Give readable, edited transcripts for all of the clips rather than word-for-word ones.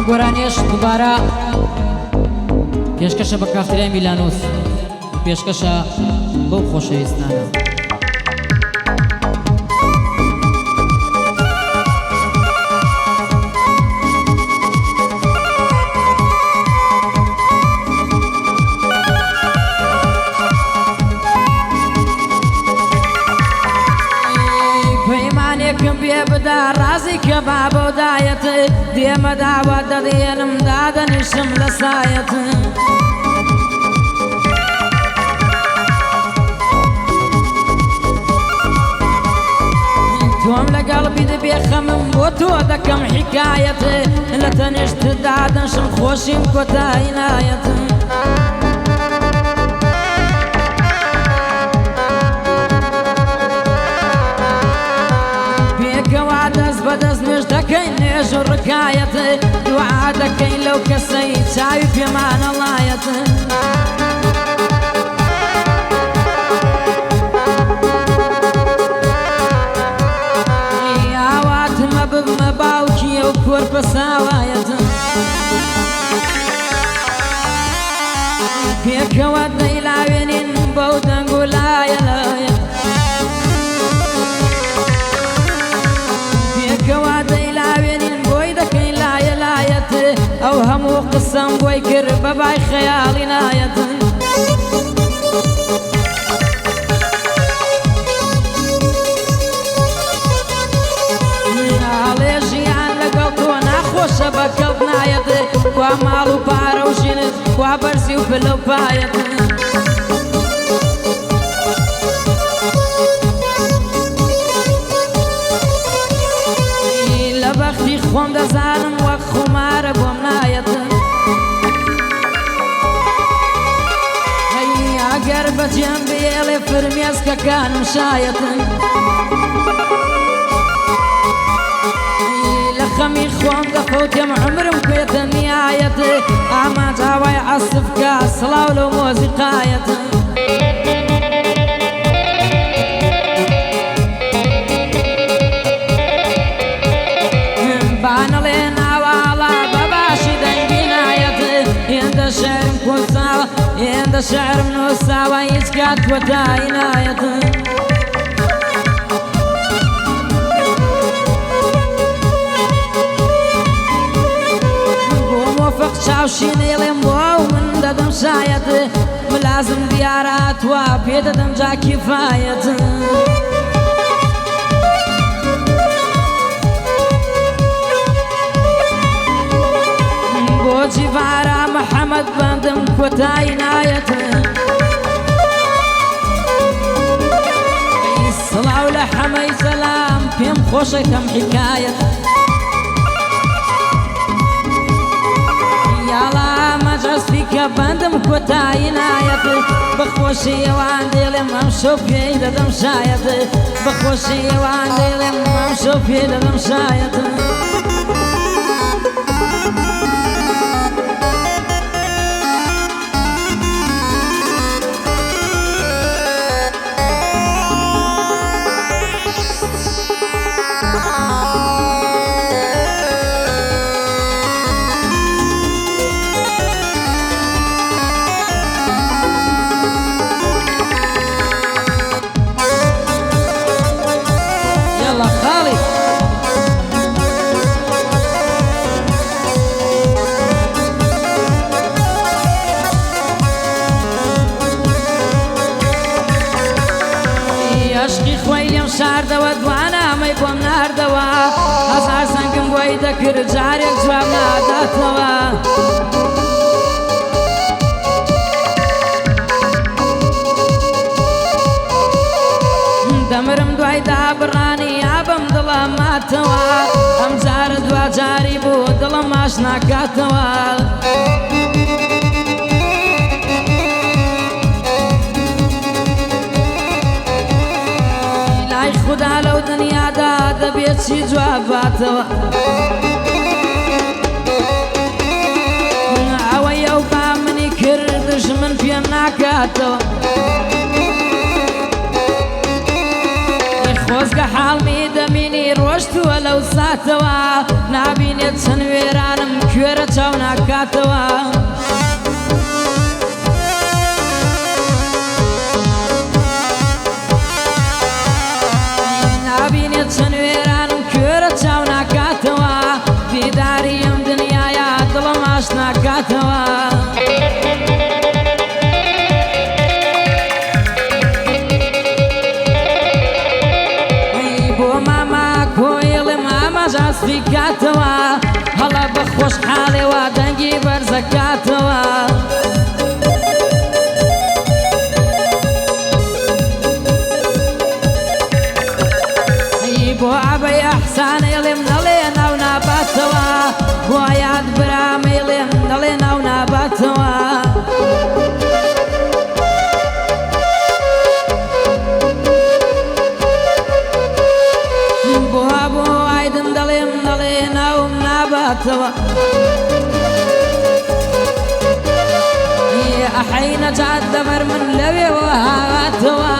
ئەم گۆرانیش دووبارە پێشکەشە بە کافتریای میلانۆس پێشکەشە بەو خۆشەویستانە. پەیمانێکم پێ بدا ڕازی کە بابۆدایەت دێمە داوا دەدێنم دادەنیشم لە سایەت تۆم لەگەڵ بیت بێ خەمم بۆ تۆ دەکەم حیکایەت لە تەنیشت دادەنشم خۆشیم کۆتایی نایەت پێکەوا دەست بەدەست نوێژ دەکەین نێژ و ڕکایەت دوعا دەکەین لەو کەسەی چاوی پێمانەڵایەت ئاواتمە ببمە باوکیە و کۆرپە ساوایەت پێکەوە دەیلاوێنین بەو دەنگ و لایە لایە پێکەوە دەیلاوێنین بۆی دەکەین لایە لایەت ئەو هەموو قسەم بۆی کرد بەبای خەیاڵی نایەت ئاڵێژیان لەگەڵ تۆ ناخۆشە بەکەڵ نایەت کوا ماڵ و پارە و ژینت کوا بەرزی و پلە و پایەت لە بەختی خۆم دەزانم وەک خومارە بۆم نایەت ئەگەر بەجێم بێڵێ فرمێسکەکانم شایەتن لە خەمی خۆم دەفەوتێم عمرم پێتە نیایەت ئاماجاوای عەسفکە سڵاو لەو مۆزیقایەت بانەڵێ ناواڵە بەباشی دەنگی نایەت هێندە شەعرم کۆساوە هێندە شەعرم نووساوە هیچ کات کۆتایی نایەت بۆ مۆفق چاوشینێڵێم بۆ من دەدەم شایەت ملازم دیارە هاتووە پێ دەدەم جا کیفایەت بۆ جیڤارە محەمەد بەندم کۆتایی نایەت سڵاو لە حەمەی سەلام پێم خۆشەکەم حیکایەت یاڵا مەجەستی کە بەندم کۆتایی نایەت بەخۆشی ئێوان دێڵێم ئەم شەو پێی دەدەم شایەت بەخۆشی ئێوان دێڵێم ئەم شەو پێی دەدەم شایەت شاردەوە دوانامەی بۆم ناردەوە هەزار سەنگم بۆی دەکرد جارێک جواب ناداتەوە دەمرم دوای دابڕانی یا بەم دڵم ماتەوە ئەم جارە دوا جاری بوو دڵم ماش ناکاتەوە خدا لەو دنیادا دەبێت چی جواب باتەوە ئەوەی ئەو با منی کردش من پێم ناکاتەوە خۆزگە حاڵمی دەمینی ڕۆشتووە لەو ساتەوە نابینێت چەند وێرانم کوێرە چاو ناکاتەوە نابینێت چەند وێرانم کوێرە چاو ناکاتەوە دیداری ئەم دنیایە دڵم ئاشناکاتەوە کاتەوە هەڵە بە خۆشحاڵێەوە دەنگی بەرزەکاتەوە بۆ ئابەی ئەحسانەی لێم نەڵێ ناو ناباتەوە بۆ یاد برامەی لێم نەڵێ ناو ناباتەوە ئەحەی نەجات دەبەر من لەوێوە هاتەوە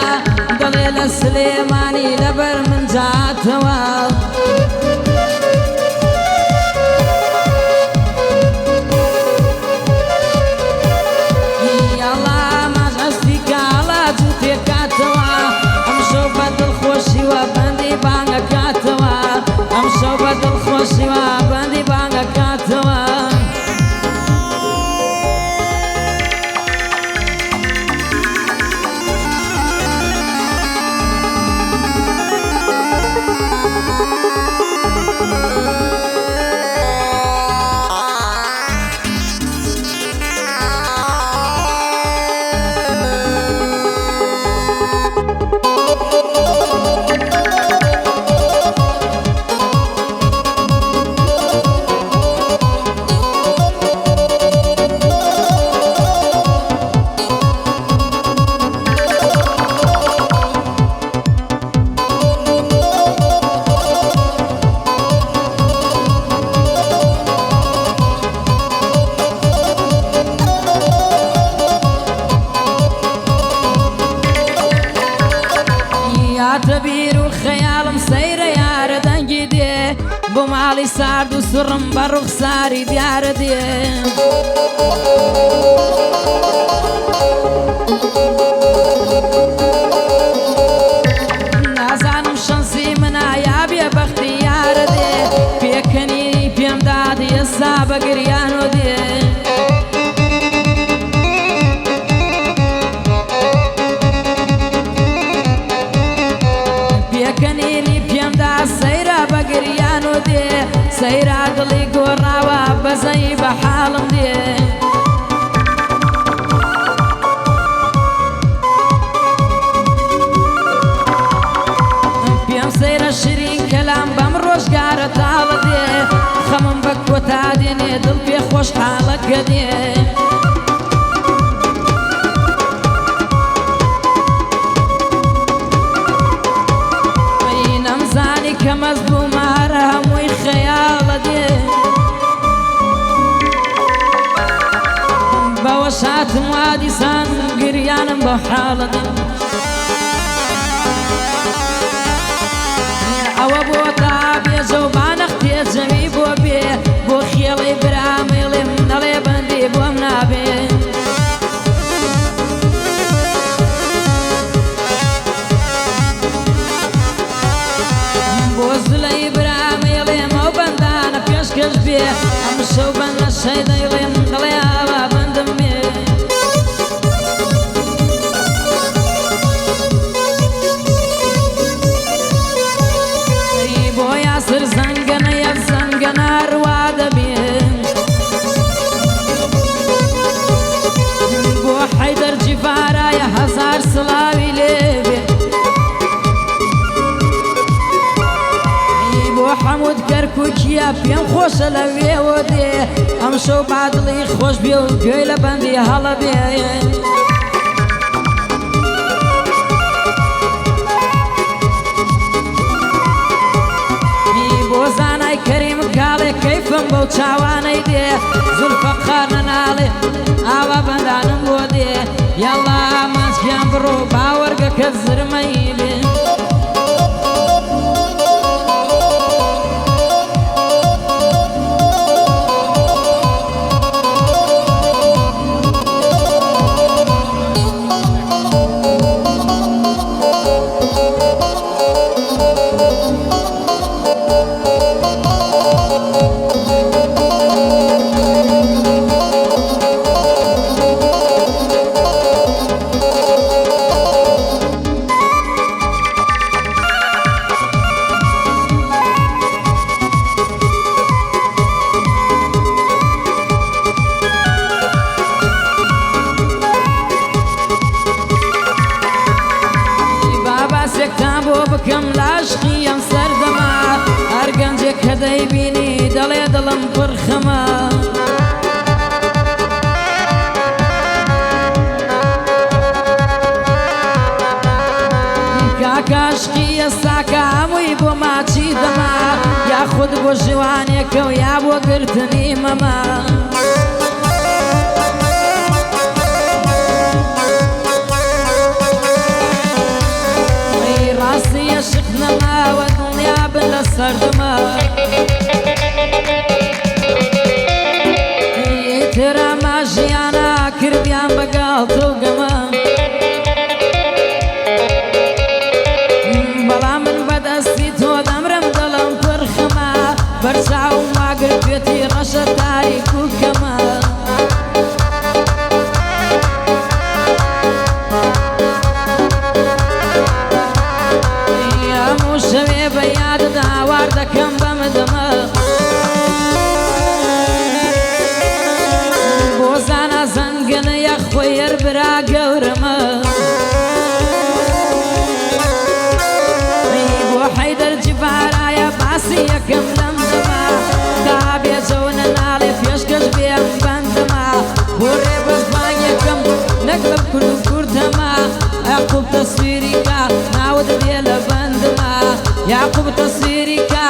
دەڵێ لە سلێمانی لەبەر من جاتەوە یاڵا ماش ئەستی کاڵا جوو تێکاتەوە ئەم شەو بە دڵخۆشیوە بەندی بانگەکاتەوە ئەم شەو بە دڵخۆشیوە بەندی بانگەکاتەوە تەبیر و خەیاڵم سەیرە یارە دەنگی دێ بۆ ماڵی سارد و سڕم بە ڕوخساری دیارە دێ نازانم شەنسی منە یا بێبەختی یارە دێ پێکەنی پێم دادی ئێستا بە گریانۆ دێ سەیرا بە گریانۆ دێ سەیرا دڵی گۆڕاوە بەزەی بە حاڵم دێ پێم سەیرە شیرین کەلام بەم ڕۆژگارە تاڵە دێ خەمم بە کۆتا دێنێ دڵ پێ خۆشحاڵەکە دێ کە مەزبوومارە هەمووی خەیاڵە دێ بەوە شاتم وا دیسان گریانم بە حاڵە دێ ئەوە بۆ تا بێژە و بانەختێ جەمی بۆ بێ بۆ خێڵی برامەی لێم نەڵێ بەندی بۆم نابێ کەش بێ ئەم شەو بەنە شەیدەی لێم دڵێ ئاوا بەندم بێ بۆ یاسر زەنگەنە یەک زەنگەنە ڕوا دەبێ بۆ حەیدەر جیفارایە هەزار سڵاوی لێبێ حەموود کەرکووکیە پێم خۆشە لەوێوە دێ ئەم شەو بادڵی خۆش بێ و گوێی لە بەندی هەڵە بێ بۆ زانای کەریم کاڵێ کەیفم بەو چاوانەی دێ زولفە قارنە ناڵێ ئاوا بەندانم بۆ دێ یاڵا ماچکیان بڕۆ باوەرگەکە زرمەی لێ بکەم لاشقیم سەردەما هەر گەنجێک کە دەیبینی دەڵێ دڵم پڕ خەمە کاکاشقی ئێستاکە هەمووی بۆ ماچی دەما یاخود بۆ ژیوانێکە و یا بۆ گرتنی مەمە عاشق نەماوە دڵنیا بن لە سەردەما ئیترا ماژیانە کردیان بەگاڵ تۆ گەمە بەڵام من بەدەستی تۆ دەمرم دڵم پڕ خەمە بەرچاوم واگر پێتی ڕەشە تاریک و کەمە شەوێ بە یادت هاوار دەکەم بەمدەمە بۆ زانە زەنگنە یەخ خۆی هەر برا گەورەمە بۆ حەیدەر جیبارایە باسی یەکەم لەم دەما تا بێجەونە ناڵێ پێشکەش بێم بەندەما بۆ ڕێبەزبان یەکەم نەک لەم کورد و کوردەما یاقوب تەسویری کا ناوت بێ لە بەندەما یاقوب تەسویری کا